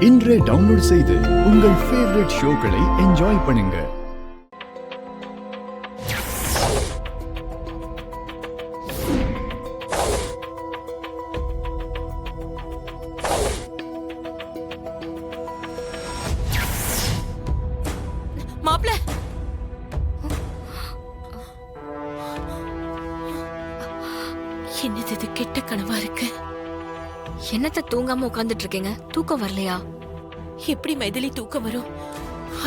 இன்றே டவுன்லோட் செய்து உங்கள் ஃபேவரட் ஷோக்களை என்ஜாய் பண்ணுங்க. மாப்ள, என்னது இது? கெட்ட கனவா இருக்கு. என்னத்த தூங்காம உட்கார்ந்துட்டு இருக்கீங்க? தூக்கம் வரலையா? எப்படி மைதிலி தூக்கம் வரும்?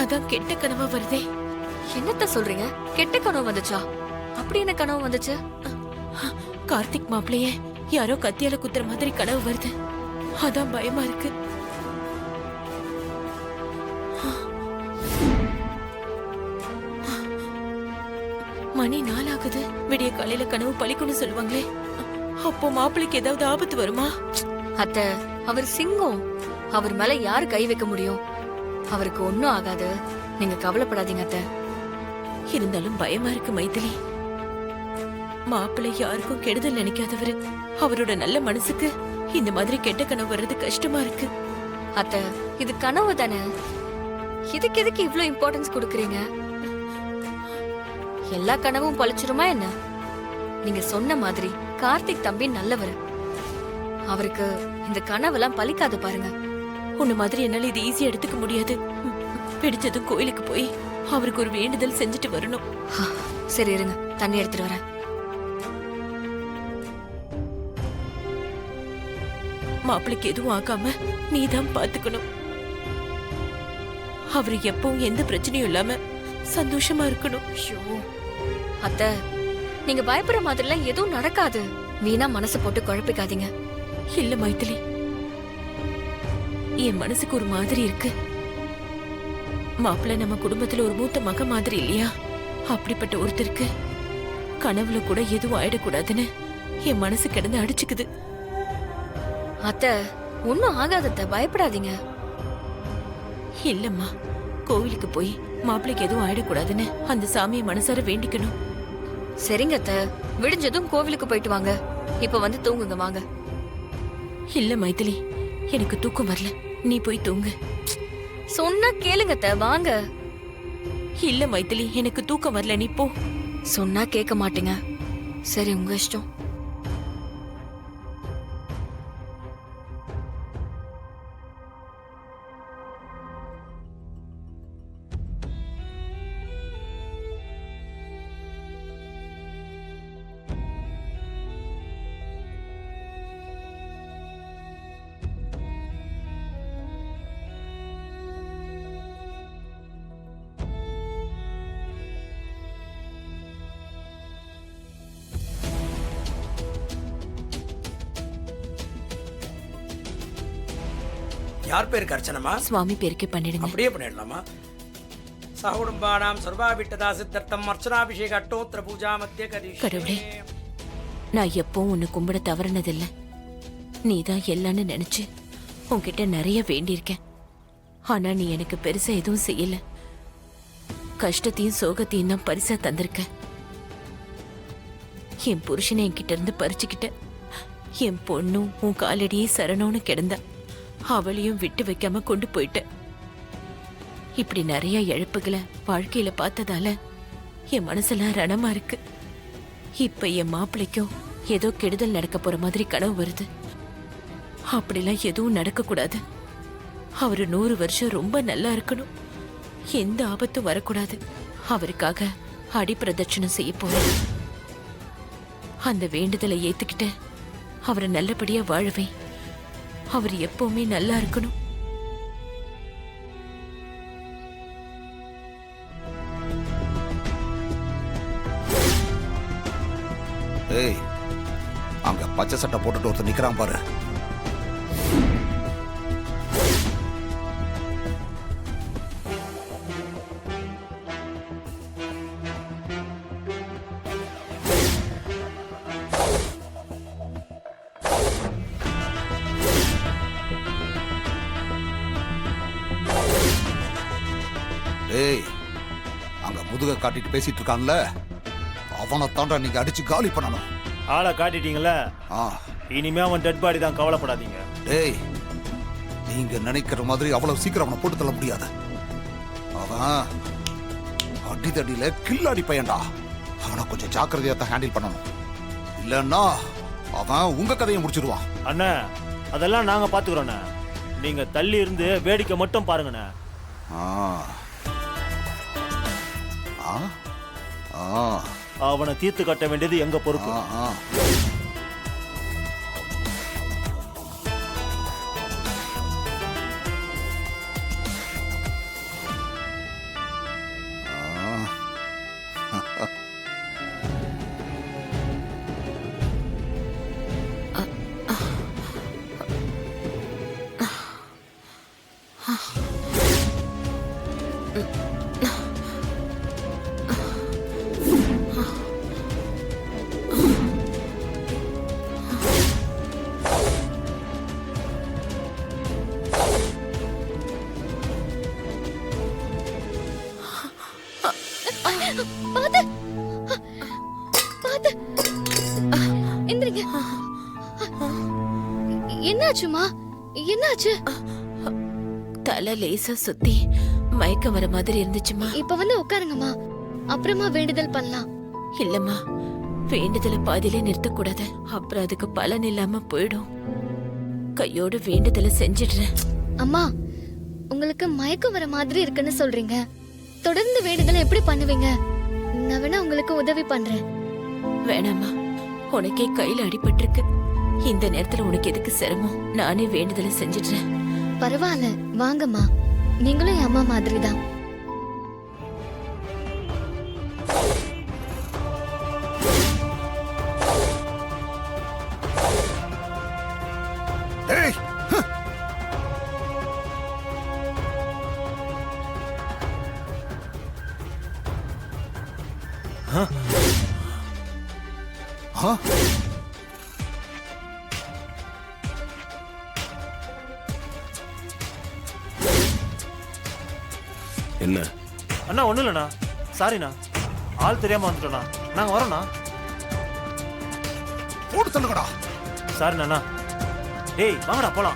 அதான் கெட்ட கனவா வருதே. என்னத்த சொல்றீங்க? கெட்ட கனவு வந்துச்சா? அப்படி என்ன கனவு வந்துச்சு? கார்த்திக் மாப்பிளைய யாரோ கத்தியால குத்துற மாதிரி கனவு வருது. அதான் பயமா இருக்கு. மணி 4 ஆகுது. விடிய காலையில கனவு பழிக்கும்னு சொல்லுவாங்களே, அப்போ மாப்பிளைக்கு ஏதாவது ஆபத்து வருமா? அத்த, அவர் சிங்கம். அவர் மேல யாரு கை வைக்க முடியும்? அவருக்கு ஒண்ணும் ஆகாது, நீங்க கவலைப்படாதீங்க அத்த. இருந்தாலும் பயமா இருக்கு மைதிலி. மாப்பிள்ளை யாருக்கும் கெடுதல் நினைக்காதவரு. அவரோட நல்ல மனசுக்கு இந்த மாதிரி கெட்ட கனவு வர்றது கஷ்டமா இருக்கு. அத்த, இது கனவு தானே, இதுக்கு எதுக்கு இவ்ளோ இம்பார்ட்டன்ஸ் கொடுக்கறீங்க? எல்லா கனவும் பழிச்சிருமா என்ன? நீங்க சொன்ன மாதிரி கார்த்திக் தம்பி நல்லவர். அவருக்கு இந்த கனவெல்லாம் பலிக்காது பாருங்க. உன்ன மாதிரி என்னால இது ஈஸியா எடுத்துக்க முடியாது. பிடிச்சதும் கோயிலுக்கு போய் அவருக்கு ஒரு வேண்டுதல் செஞ்சுட்டு வரணும். சரி இருங்க, தண்ணி எடுத்துட்டு வரேன். மாப்பிளைக்கு எதுவும் ஆகாம நீதான் பாத்துக்கணும். அவரு எப்பவும் எந்த பிரச்சனையும் இல்லாம சந்தோஷமா இருக்கணும். அத்த, நீங்க பயப்படுற மாதிரிலாம் எதுவும் நடக்காது. வீணா மனசு போட்டு குழப்பிக்காதீங்க. இல்ல மைதிலி, என் மனசுக்கு ஒரு மாதிரி இருக்கு. மாப்பிள்ள நம்ம குடும்பத்துல ஒரு மூத்த மக மாதிரி இல்லையா? அப்படிப்பட்ட ஒருத்தருக்கு கனவுல கூட எதுவும் ஆயிடக்கூடாதுன்னு என் மனசு கிடந்து அடிச்சுக்குது. அத்த, ஒன்னும் ஆகாதத்த, பயப்படாதீங்க. இல்லம்மா, கோவிலுக்கு போய் மாப்பிளைக்கு எதுவும் ஆயிடக்கூடாதுன்னு அந்த சாமியை மனசார வேண்டிக்கணும். சரிங்க அத்த, விடிஞ்சதும் கோவிலுக்கு போயிட்டு வாங்க. இப்ப வந்து தூங்குங்க வாங்க. இல்ல மைதிலி, எனக்கு தூக்கம் வரல, நீ போய் தூங்கு. சொன்னா கேளுங்க அத்த, வாங்க. இல்ல மைதிலி, எனக்கு தூக்கம் வரல, நீ போ. சொன்னா கேட்க மாட்டீங்க. சரி, உங்க இஷ்டம். யார் பேருக்கு அர்ச்சனமா? சுவாமி பேருக்கு பண்ணிடுங்க. அப்படியே பண்ணிடலாமா? சகுடும்பானாம் சர்வாபிட்டதா சித்தர்த்தம் அர்ச்சனாபிஷேக அட்டோத்திர பூஜா மத்திய கரிஷ்யே. கடவுளே, நான் எப்பவும் உன்னை கும்பிட தவறுனதில்லை. நீதான் எல்லான்னு நினைச்சு உன்கிட்ட நிறைய வேண்டியிருக்கேன். ஆனா நீ எனக்கு பெருசா எதுவும் செய்யல. கஷ்டத்தையும் சோகத்தையும் தான் பரிசா தந்திருக்க. என் புருஷனை என்கிட்ட இருந்து பறிச்சுக்கிட்ட. என் பொண்ணும் உன் காலடியே சரணோன்னு கிடந்தா. அவளையும் விட்டு வைக்காம கொண்டு போயிட்ட. இப்படி நிறைய இழப்புகளை வாழ்க்கையில பார்த்ததால என் மனசெல்லாம் ரணமா இருக்கு. இப்ப என் மாப்பிள்ளைக்கும் ஏதோ கெடுதல் நடக்க போற மாதிரி கனவு வருது. அப்படிலாம் எதுவும் நடக்க கூடாது. அவரு 100 வருஷம் ரொம்ப நல்லா இருக்கணும். எந்த ஆபத்தும் வரக்கூடாது. அவருக்காக அடி பிரதட்சணம் செய்ய போறேன். அந்த வேண்டுதலை ஏத்துக்கிட்டு அவரை நல்லபடியா வாழவே. அவர் எப்பவுமே நல்லா இருக்கணும். ஏய், அங்க பச்சை சட்டை போட்டுட்டு ஒருத்தர் நிக்கிறான் பாரு. ஏய், அங்க முதுக காட்டிட்டு பேசிட்டு இருக்கான்ல, அவனை தாண்டா நீங்க அடிச்சு காலி பண்ணணும். ஆளை காட்டிட்டீங்களா? இனிமே அவன் டெட் பாடி தான், கவலைப்படாதீங்க. டேய், நீங்க நினைக்கிற மாதிரி அவ்வளவு சீக்கிரம் அவனை போட்டு தள்ள முடியாது. அவன் அடிதடியில கில்லாடி பையன்டா. அவனை கொஞ்சம் ஜாக்கிரதையா தான் ஹேண்டில் பண்ணணும். இல்லன்னா அவன் உங்க கதையை முடிச்சிருவான். அண்ணா அதெல்லாம் நாங்க பாத்துக்கிறோண்ணே. நீங்க தள்ளி இருந்து வேடிக்கை மட்டும் பாருங்கண்ணே. ஆ. ஆ. ஆ. அவனை தீர்த்து கட்ட வேண்டியது எங்க பொறுப்பு. ஆ. ஆ. பாத்து பாத்து எந்திரிங்க. என்னாச்சுமா? என்னாச்சு? தலை லேசா சுத்தி மயக்கம் வர மாதிரி இருந்துச்சுமா. இப்ப வந்து உட்காருங்கம்மா, அப்புறமா வேண்டுதல் பண்ணலாம். இல்லம்மா, வேண்டுதலை பாதியிலே நிறுத்தக்கூடாது. அப்புறம் அதுக்கு பலன் இல்லாம போயிடும். கையோட வேண்டுதலை செஞ்சிடுறேன். அம்மா, உங்களுக்கு மயக்கம் வர மாதிரி இருக்குன்னு சொல்றீங்க. தொடர்ந்து வேண்டுதலை எப்படி பண்ணுவீங்க? நான் வேணா உங்களுக்கு உதவி பண்றேன். வேணாம்மா, உனக்கே கையில அடிபட்டிருக்கு. இந்த நேரத்துல உனக்கு எதுக்கு சிரமம்? நானே வேண்டுதலை செஞ்சிடுறேன். பரவாயில்ல, வாங்கம்மா. நீங்களும் என் அம்மா மாதிரி தான். ஏய். ஆ. என்ன அண்ணா ஒண்ணும் இல்லண்ணா. சாரிண்ணா, ஆள் தெரியாம வந்துட்டோண்ணா. நாங்க வரோண்ணா. போட்டு தள்ளுங்கடா. சாரிண்ணா. டேய் வாங்கடா போலாம்.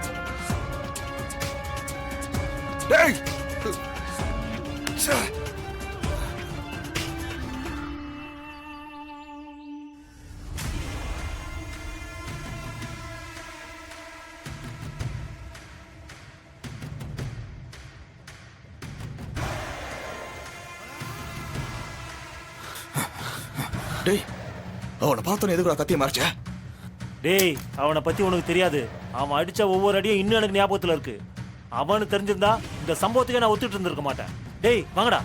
டேய். ச்சே. டேய், அவனை பார்த்தோன்னு எதுக்குடா கத்திய மறைச்ச? டேய் அவனை பத்தி உனக்கு தெரியாது. அவன் அடிச்ச ஒவ்வொரு அடியும் இன்னும் எனக்கு ஞாபகத்துல இருக்கு. அவனு தெரிஞ்சிருந்தா இந்த சம்பவத்துக்கே நான் ஒத்துட்டு இருந்திருக்க மாட்டேன். டேய் வாங்கடா.